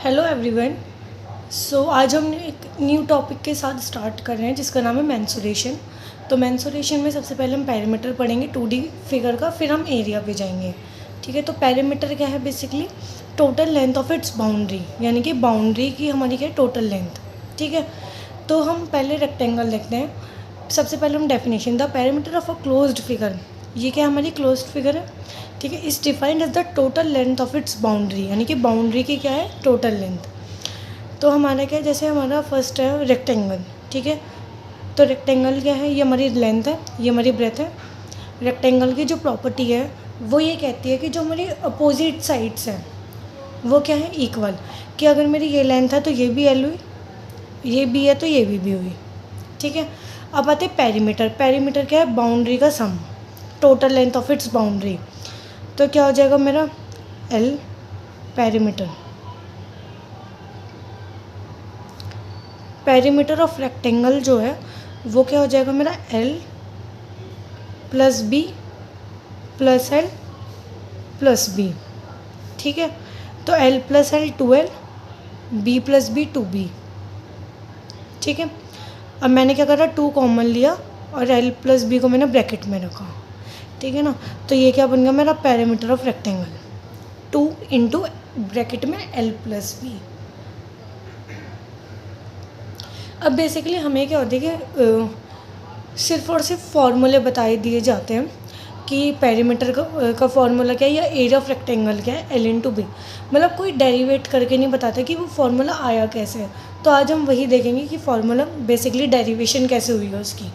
Hello everyone. आज हम एक न्यू टॉपिक के साथ स्टार्ट कर रहे हैं जिसका नाम है मेंसुरेशन। तो मेंसुरेशन में सबसे पहले हम पेरीमीटर पढ़ेंगे 2D फिगर का, फिर हम एरिया पे जाएंगे। ठीक है, तो पेरीमीटर क्या है? Basically total length of its boundary, यानी कि बाउंड्री की हमारी क्या है? Total length. ठीक है, तो हम पहले रेक्टेंगल देखते हैं। सबसे पहले हम definition, the perimeter of a closed figure. ये क्या हमारी क्लोज्ड फिगर है? ठीक है, is defined as the total length of its boundary, यानी कि बाउंड्री की क्या है? Total length. तो हमारा क्या है? जैसे हमारा फर्स्ट है रेक्टेंगल। ठीक है, तो रेक्टेंगल क्या है? ये हमारी लेंथ है, ये हमारी ब्रेथ है। रेक्टेंगल की जो प्रॉपर्टी है वो ये कहती है कि जो हमारी अपोजिट साइड्स हैं वो क्या है? इक्वल। कि अगर मेरी ये लेंथ है तो ये भी एल हुई, ये भी है तो ये भी हुई। ठीक है, अब आते हैं पेरीमीटर। पेरीमीटर क्या है? बाउंड्री का sum, total length of its boundary. तो क्या हो जाएगा मेरा? L perimeter. Perimeter of rectangle जो है वो क्या हो जाएगा मेरा? L plus B plus L plus B. ठीक है, तो L plus L 2L, B plus B 2B। ठीक है, अब मैंने क्या करा? 2 कॉमन लिया और एल प्लस बी को मैंने ब्रैकेट में रखा। ठीक है ना, तो ये क्या बन गया मेरा? Perimeter of rectangle 2 into bracket में एल प्लस बी। अब बेसिकली हमें क्या होता है कि सिर्फ और सिर्फ फार्मूले बताए दिए जाते हैं कि पेरीमीटर का फार्मूला क्या है या एरिया ऑफ रेक्टेंगल क्या है? L into B. मतलब कोई डेरिवेट करके नहीं बताता कि वो फार्मूला आया कैसे है। तो आज हम वही देखेंगे कि फार्मूला बेसिकली डेरिवेशन कैसे हुई है उसकी।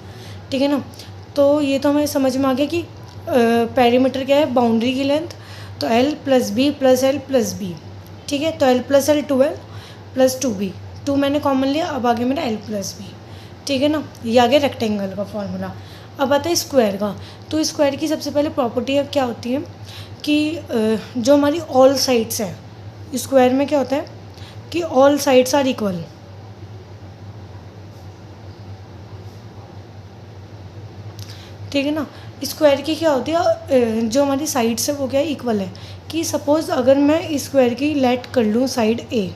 ठीक है ना, तो ये तो हमें समझ में आ गया कि पेरीमीटर क्या है? बाउंड्री की लेंथ। तो L plus B plus L plus B. ठीक है, तो L plus L 2L plus 2B। 2 मैंने कॉमन लिया, अब आगे मेरा एल प्लस बी। ठीक है ना, ये आ गया रेक्टेंगल का फार्मूला। अब आता है स्क्वायर का। तो स्क्वायर की सबसे पहले प्रॉपर्टी क्या होती है कि जो हमारी ऑल साइड्स हैं स्क्वायर में क्या होता है कि ऑल साइड्स आर इक्वल। ठीक है ना, स्क्वायर की क्या होती है? जो हमारी साइड्स है वो क्या है? इक्वल है। कि सपोज़ अगर मैं स्क्वायर की लेट कर लूँ side a,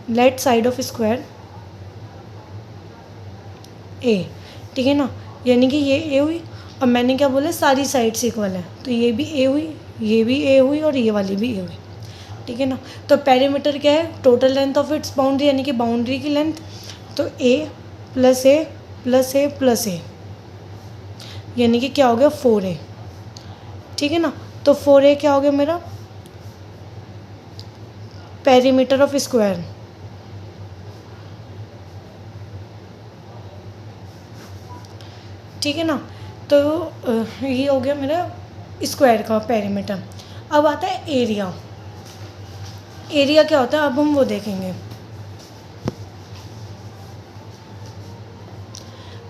let side of square a. ठीक है ना, यानी कि ये ए हुई। अब मैंने क्या बोला? सारी साइड्स इक्वल है, तो ये भी ए हुई, ये भी ए हुई और ये वाली भी ए हुई। ठीक है ना, तो पेरीमीटर क्या है? Total length of its boundary, यानी कि बाउंड्री की लेंथ। तो ए प्लस ए प्लस ए प्लस ए, यानी कि क्या हो गया? 4A। ठीक है ना, तो 4A क्या हो गया मेरा? Perimeter of square. ठीक है ना, तो ये हो गया मेरा स्क्वायर का पेरीमीटर। अब आता है एरिया। एरिया क्या होता है अब हम वो देखेंगे।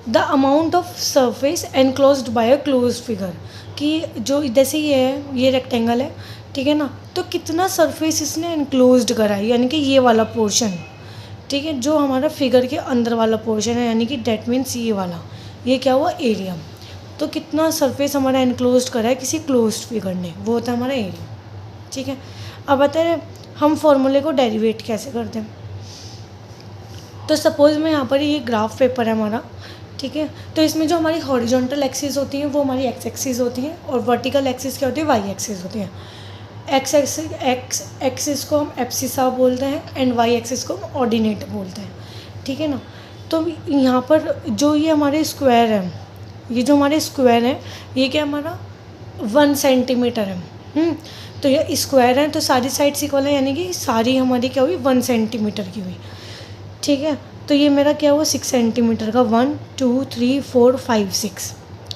The amount of surface enclosed bye a closed figure. कि जो जैसे ये है, ये रेक्टेंगल है। ठीक है ना, तो कितना सरफेस इसने एनक्लोज्ड करा है, यानी कि ये वाला पोर्शन। ठीक है, जो हमारा फिगर के अंदर वाला पोर्शन है, यानी कि डेट मीन्स ये वाला, ये क्या हुआ? एरिया। तो कितना सरफेस हमारा एनक्लोज्ड करा है किसी क्लोज्ड फिगर ने, वो होता है हमारा एरिया। ठीक है, अब बताए हम फॉर्मूले को डेरिवेट कैसे करते हैं। तो सपोज़ मैं यहाँ पर ये ग्राफ पेपर है हमारा। ठीक है, तो इसमें जो हमारी हॉरिजॉन्टल एक्सिस होती हैं वो हमारी एक्स एक्सिस होती हैं और वर्टिकल एक्सिस क्या होती है? वाई एक्सिस होती हैं। एक्स एक्सिस को हम एब्सिसा बोलते हैं एंड वाई एक्सिस को हम ऑर्डिनेट बोलते हैं। ठीक है ना, तो यहाँ पर जो ये हमारे स्क्वायर हैं, ये जो हमारे स्क्वायर हैं ये क्या हमारा 1 सेंटीमीटर है। तो ये स्क्वायर है तो सारी साइड्स इक्वल है, यानी कि सारी हमारी क्या हुई? 1 सेंटीमीटर की हुई। ठीक है, तो ये मेरा क्या हुआ? 6 सेंटीमीटर का 1 2 3 4 5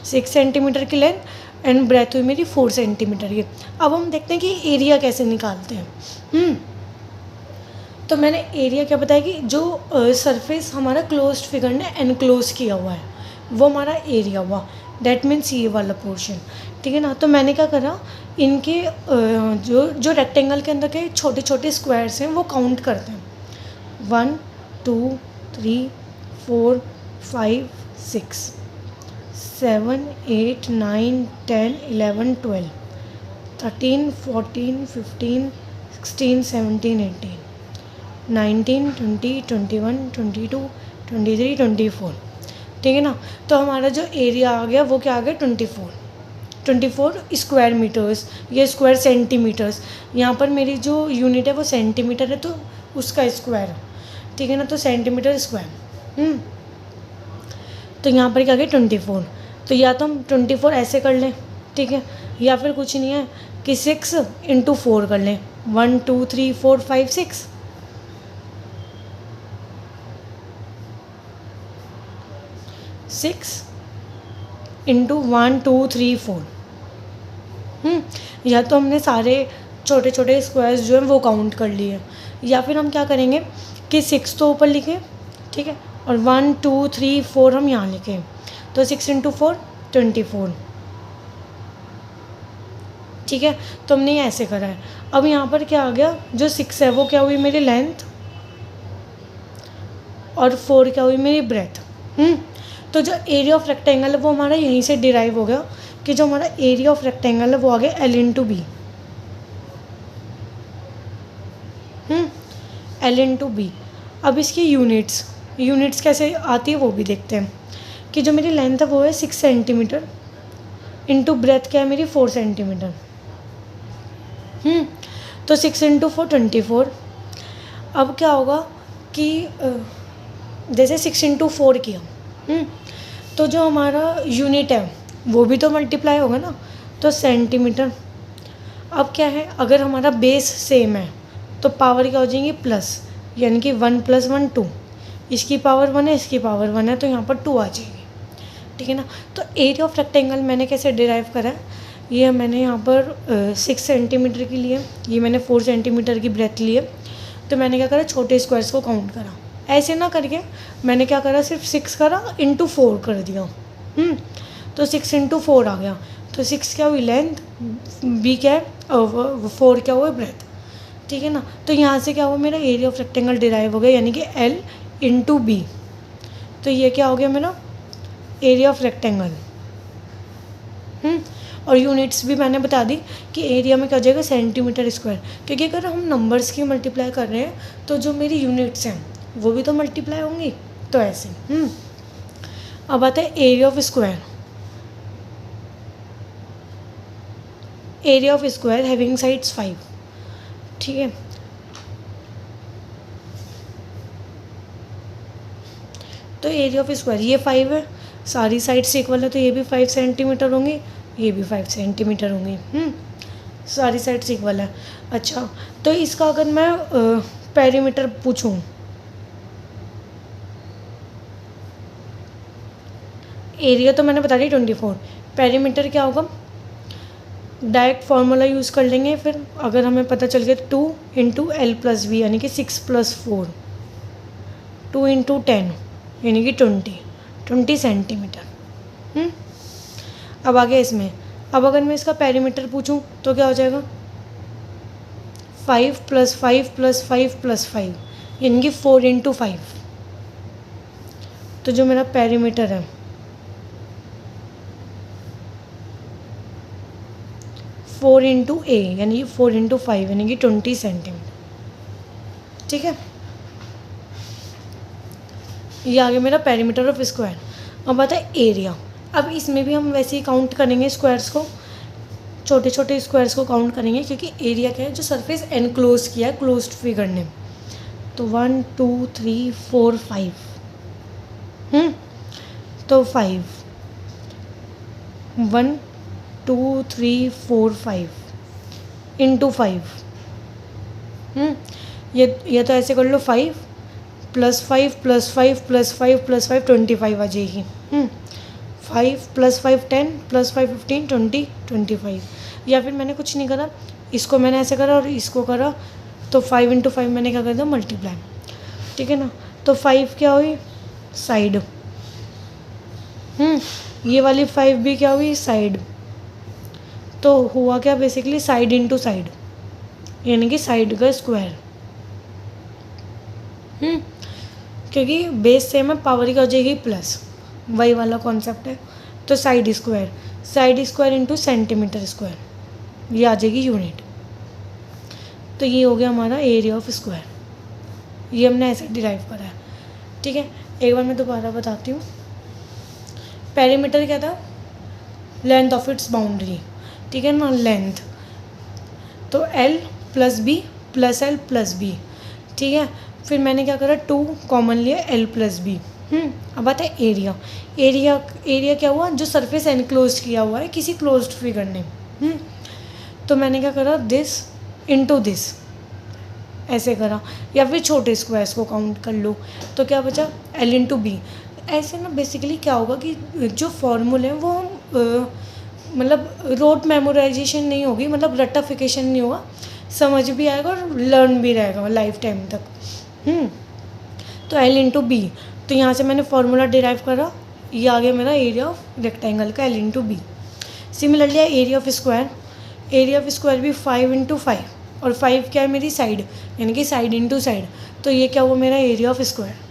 6 सेंटीमीटर की लेंथ एंड ब्रेथ हुई मेरी 4 सेंटीमीटर की। अब हम देखते हैं कि एरिया कैसे निकालते हैं। तो मैंने एरिया क्या बताया कि जो सरफेस हमारा क्लोज्ड फिगर ने एनक्लोज किया हुआ है वो हमारा एरिया हुआ। डैट मीन्स ये वाला पोर्शन। ठीक है ना, तो मैंने क्या करा? इनके जो रेक्टेंगल के अंदर के छोटे छोटे स्क्वायर्स हैं वो काउंट करते हैं। 1 2 3 4 5 6 7 8 9 10 11 12 13 14 15 16, 17, 18, 19, 20, 21, 22, 23, 24, ठीक है ना। तो हमारा जो एरिया आ गया वो क्या आ गया 24 स्क्वायर मीटर्स या स्क्वायर सेंटीमीटर्स। यहाँ पर मेरी जो यूनिट है वो सेंटीमीटर है तो उसका स्क्वायर, ठीक है ना, तो सेंटीमीटर स्क्वायर। तो यहाँ पर क्या आ गया 24। तो या तो हम 24 ऐसे कर लें, ठीक है, या फिर कुछ नहीं है कि 6 × 4 कर लें, 1 2 3 4 5 6। 6 × 1 2 3 4। या तो हमने सारे छोटे छोटे स्क्वायर्स जो हैं वो काउंट कर लिए, या फिर हम क्या करेंगे कि 6 तो ऊपर लिखे, ठीक है, और 1 2 3 4 हम यहाँ लिखे, तो 6 × 4 24, ठीक है। तो हमने ये ऐसे करा है। अब यहाँ पर क्या आ गया, जो 6 है वो क्या हुई मेरी लेंथ, और 4 क्या हुई मेरी ब्रेथ। तो जो एरिया ऑफ रेक्टेंगल है वो हमारा यहीं से डिराइव हो गया कि जो हमारा एरिया ऑफ रेक्टेंगल है वो आ गया L/B। L/B। अब इसकी यूनिट्स कैसे आती है वो भी देखते हैं कि जो मेरी लेंथ है वो है 6 सेंटीमीटर, इंटू ब्रेथ क्या है मेरी 4 सेंटीमीटर। तो 6 × 4 24। अब क्या होगा कि जैसे 6 × 4 किया, तो जो हमारा यूनिट है वो भी तो मल्टीप्लाई होगा ना, तो सेंटीमीटर। अब क्या है, अगर हमारा बेस सेम है तो पावर क्या हो जाएंगी प्लस, यानी कि 1 + 1 2, इसकी पावर 1 है इसकी पावर 1 है तो यहाँ पर 2 आ जाएगी, ठीक है ना। तो एरिया ऑफ रेक्टेंगल मैंने कैसे डिराइव करा है, ये मैंने यहाँ पर 6 सेंटीमीटर की लिए, ये मैंने 4 सेंटीमीटर की ब्रेथ लिए। तो मैंने क्या करा, छोटे स्क्वायर्स को काउंट करा, ऐसे ना करके मैंने क्या करा, सिर्फ 6 करा × 4 कर दिया। तो 6 × 4 आ गया, तो 6 क्या हुई लेंथ, बी क्या है, 4 क्या हुआ ब्रेथ, ठीक है ना। तो यहाँ से क्या हुआ, मेरा एरिया ऑफ रेक्टेंगल डिराइव हो गया, यानी कि L/B। तो ये क्या हो गया मेरा एरिया ऑफ रेक्टेंगल। और यूनिट्स भी मैंने बता दी कि एरिया में क्या हो जाएगा सेंटीमीटर स्क्वायर, क्योंकि अगर हम नंबर्स की मल्टीप्लाई कर रहे हैं तो जो मेरी यूनिट्स हैं वो भी तो मल्टीप्लाई होंगी, तो ऐसे। अब आता है area of square. Area of square having sides 5, ठीक है। तो एरिया ऑफ स्क्वायर ये 5 है, सारी साइड्स इक्वल है तो ये भी 5 सेंटीमीटर होंगी, ये भी 5 सेंटीमीटर होंगी। सारी साइड्स इक्वल है। अच्छा, तो इसका अगर मैं पेरीमीटर पूछूं, एरिया तो मैंने बता दी 24, पेरीमीटर क्या होगा, डायरेक्ट फार्मूला यूज़ कर लेंगे। फिर अगर हमें पता चल गया 2 × L+B यानी कि 6 + 4, 2 × 10 यानी कि 20 सेंटीमीटर। अब आगे इसमें, अब अगर मैं इसका पेरीमीटर पूछूं तो क्या हो जाएगा, 5 + 5 + 5 + 5 यानी कि 4 × 5। तो जो मेरा पेरीमीटर है 4 × A यानी कि 4 × 5 यानी कि 20 सेंटीमीटर, ठीक है। ये आ गया मेरा पेरीमीटर ऑफ स्क्वायर। अब आता है एरिया। अब इसमें भी हम वैसे ही काउंट करेंगे स्क्वायर्स को, छोटे छोटे स्क्वायर्स को काउंट करेंगे, क्योंकि एरिया क्या है, जो सरफेस एनक्लोज किया है क्लोज्ड फिगर ने। तो 1 2 3 4 5, तो 5 1 2 3 4 5 × 5। ये तो ऐसे कर लो, 5 + 5 + 5 + 5 + 5 25 आ जाएगी। 5 + 5 10 + 5 15 20 25। या फिर मैंने कुछ नहीं करा, इसको मैंने ऐसे करा और इसको करा, तो 5 × 5 मैंने क्या कर दिया मल्टीप्लाई, ठीक है ना। तो 5 क्या हुई साइड, ये वाली 5 भी क्या हुई साइड। तो हुआ क्या बेसिकली साइड × साइड यानी कि साइड का स्क्वायर। क्योंकि बेस सेम है, पावर क्या हो जाएगी प्लस, वही वाला कॉन्सेप्ट है। तो साइड स्क्वायर × सेंटीमीटर स्क्वायर, ये आ जाएगी यूनिट। तो ये हो गया हमारा एरिया ऑफ स्क्वायर, ये हमने ऐसे डिराइव करा है। ठीक है, एक बार मैं दोबारा बताती हूँ। पेरीमीटर क्या था, लेंथ ऑफ इट्स बाउंड्री, ठीक है ना, लेंथ, तो L plus B plus L plus B, ठीक है। फिर मैंने क्या करा, 2 कॉमन लिया, L प्लस बी। अब आता है एरिया। एरिया क्या हुआ, जो सरफेस एनक्लोज किया हुआ है किसी क्लोज्ड फिगर ने। तो मैंने क्या करा, दिस इनटू दिस ऐसे करा, या फिर छोटे स्क्वायर्स को काउंट कर लो, तो क्या बचा, L इंटू बी। ऐसे ना बेसिकली क्या होगा कि जो फॉर्मूले हैं वो मतलब रोट मेमोराइजेशन नहीं होगी, मतलब रट्टाफिकेशन नहीं होगा, समझ भी आएगा और लर्न भी रहेगा लाइफ टाइम तक। तो L इंटू बी, तो यहाँ से मैंने फार्मूला डिराइव करा, ये आ गया मेरा एरिया ऑफ रेक्टेंगल का L into B. Similarly area of square भी 5 इंटू 5, और 5 क्या है मेरी साइड, यानी कि साइड इंटू साइड, तो ये क्या हुआ मेरा एरिया ऑफ स्क्वायर।